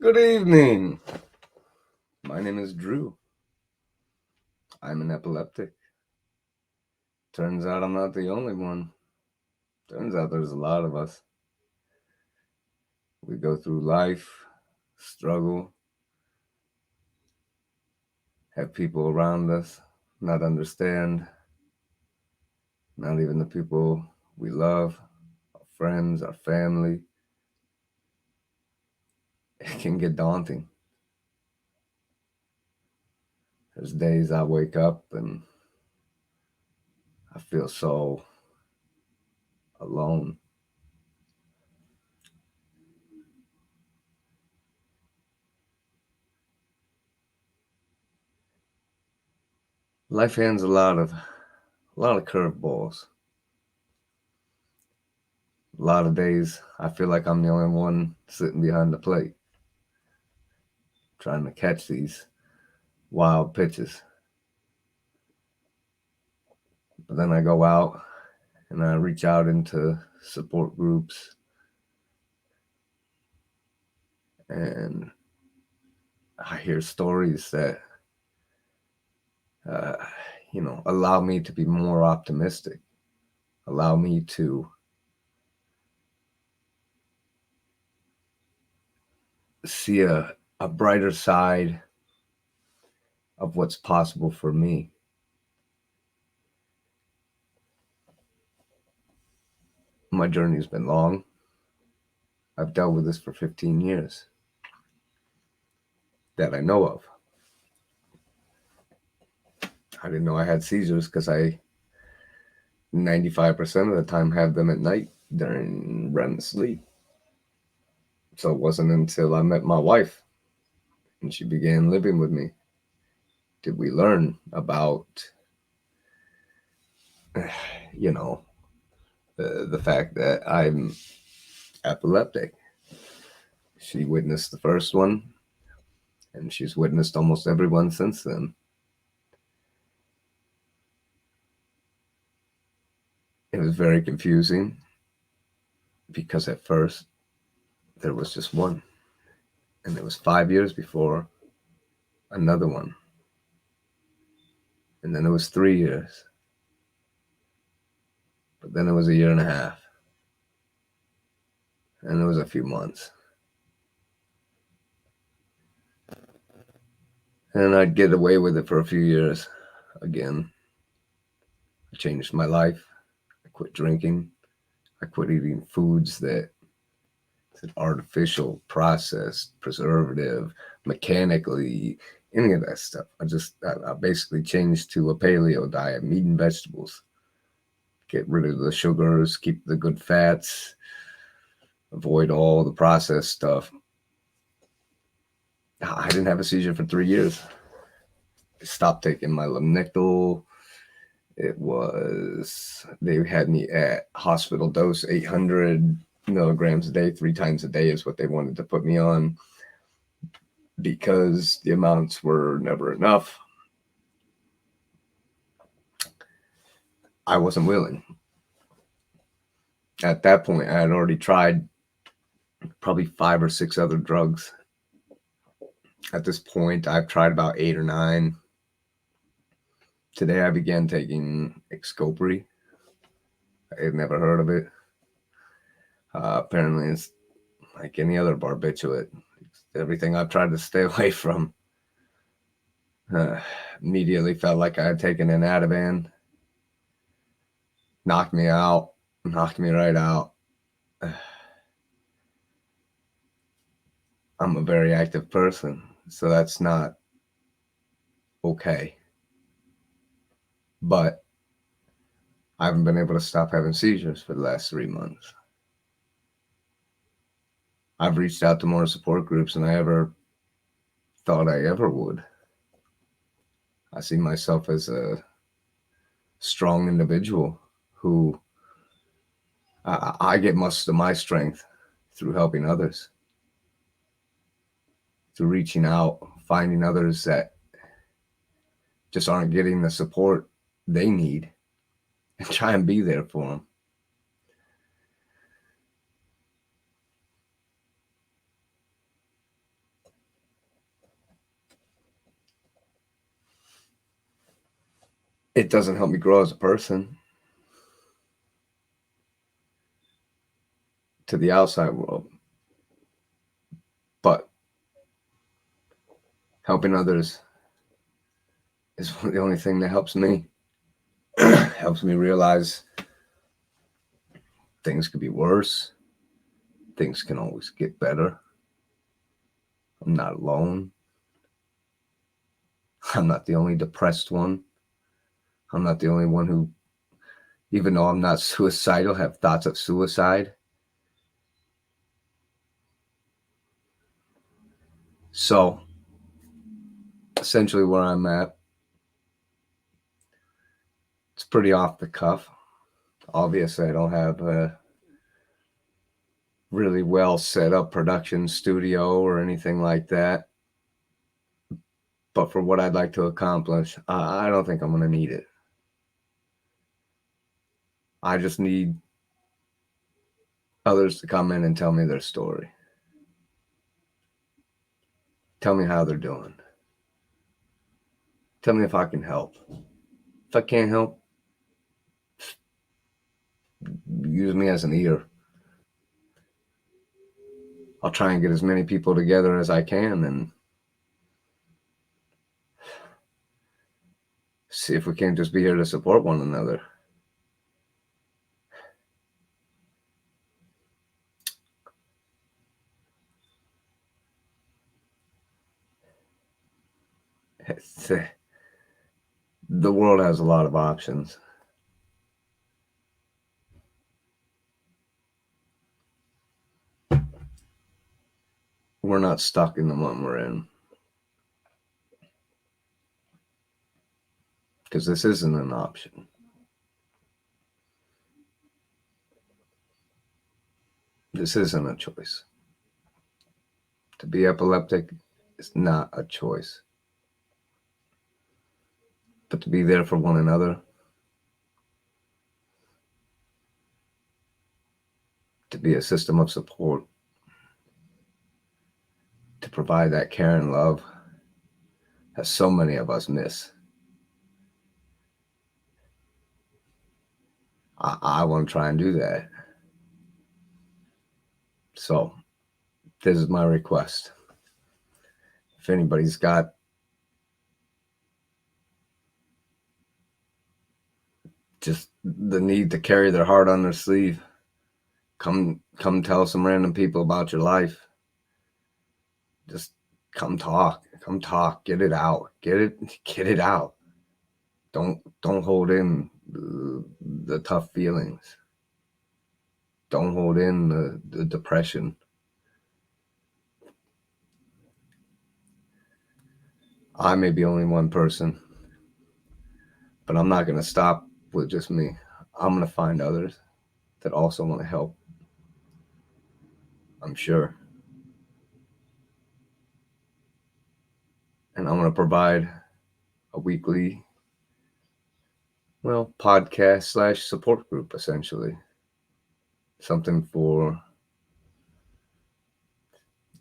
Good evening. My name is Drew. I'm an epileptic. Turns out I'm not the only one. Turns out there's a lot of us. We go through life, struggle, have people around us not understand, not even the people we love, our friends, our family. It can get daunting. There's days I wake up and I feel so alone. Life hands a lot of curveballs. A lot of days I feel like I'm the only one sitting behind the plate trying to catch these wild pitches. But then I go out and I reach out into support groups and I hear stories that, allow me to be more optimistic, allow me to see a brighter side of what's possible for me. My journey's been long. I've dealt with this for 15 years that I know of. I didn't know I had seizures because I 95% of the time have them at night during REM sleep. So it wasn't until I met my wife and she began living with me did we learn about, the fact that I'm epileptic. She witnessed the first one and she's witnessed almost every one since then. It was very confusing because at first there was just one, and it was 5 years before another one, and then it was 3 years, but then it was a year and a half, and it was a few months, and I'd get away with it for a few years again. I changed my life. I quit drinking. I quit eating foods that said artificial, processed, preservative, mechanically, any of that stuff. I basically changed to a paleo diet, meat and vegetables. Get rid of the sugars, keep the good fats, avoid all the processed stuff. I didn't have a seizure for 3 years. I stopped taking my Lamictal. They had me at hospital dose, 800 milligrams a day, 3 times a day is what they wanted to put me on because the amounts were never enough. I wasn't willing. At that point, I had already tried probably 5 or 6 other drugs. At this point, I've tried about 8 or 9. Today, I began taking Xcopri. I had never heard of it. Apparently, it's like any other barbiturate. It's everything I've tried to stay away from. Immediately felt like I had taken an Ativan. Knocked me out. Knocked me right out. I'm a very active person, so that's not okay. But I haven't been able to stop having seizures for the last 3 months. I've reached out to more support groups than I ever thought I ever would. I see myself as a strong individual who I get most of my strength through helping others, through reaching out, finding others that just aren't getting the support they need and try and be there for them. It doesn't help me grow as a person to the outside world, but helping others is the only thing that helps me. Helps me realize things could be worse. Things can always get better. I'm not alone. I'm not the only depressed one. I'm not the only one who, even though I'm not suicidal, have thoughts of suicide. So essentially where I'm at, it's pretty off the cuff. Obviously, I don't have a really well set up production studio or anything like that. But for what I'd like to accomplish, I don't think I'm going to need it. I just need others to come in and tell me their story. Tell me how they're doing. Tell me if I can help. If I can't help, use me as an ear. I'll try and get as many people together as I can and see if we can't just be here to support one another. The world has a lot of options. We're not stuck in the one we're in. Because this isn't an option. This isn't a choice. To be epileptic is not a choice. But to be there for one another, to be a system of support, to provide that care and love that so many of us miss. I want to try and do that. So this is my request. If anybody's got just the need to carry their heart on their sleeve, come tell some random people about your life. Just come talk, get it out, get it out. Don't hold in the tough feelings. Don't hold in the depression. I may be only one person, but I'm not going to stop with just me. I'm going to find others that also want to help. I'm sure. And I'm going to provide a weekly, podcast / support group, essentially. Something for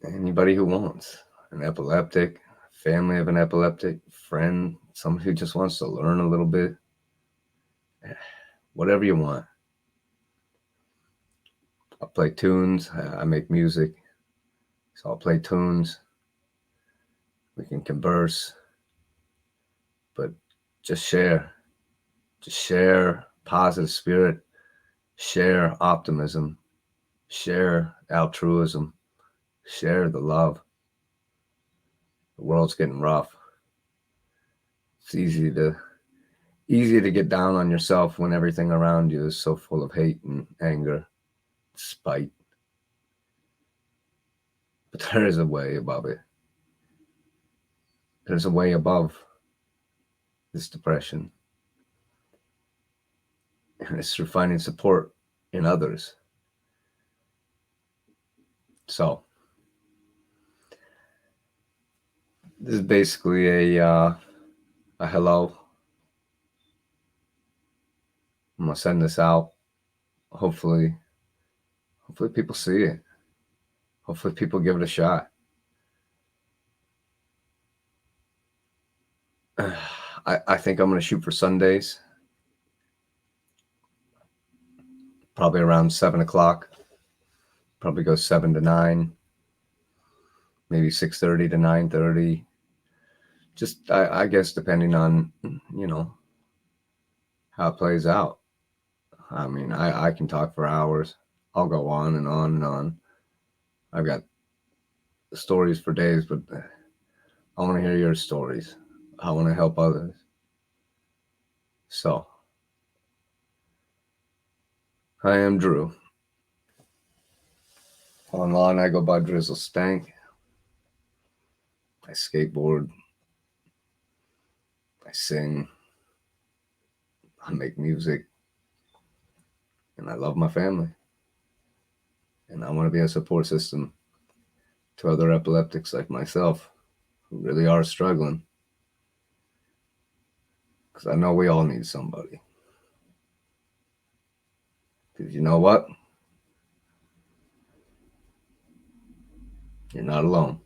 anybody who wants. An epileptic, family of an epileptic, friend, somebody who just wants to learn a little bit. Whatever you want. I'll play tunes. I make music. So I'll play tunes. We can converse. But just share. Just share positive spirit. Share optimism. Share altruism. Share the love. The world's getting rough. It's easy to get down on yourself when everything around you is so full of hate and anger, spite. But there is a way above it. There's a way above this depression. And it's through finding support in others. So this is basically a hello. I'm gonna send this out. Hopefully people see it. Hopefully people give it a shot. I think I'm going to shoot for Sundays, probably around 7 o'clock. Probably go 7 to 9, maybe 6:30 to 9:30. Just I guess depending on how it plays out. I mean, I can talk for hours. I'll go on and on and on. I've got stories for days, but I want to hear your stories. I want to help others. So, I am Drew. Online, I go by Drizzle Stank. I skateboard. I sing. I make music. And I love my family. And I want to be a support system to other epileptics like myself who really are struggling. Because I know we all need somebody. Because you know what? You're not alone.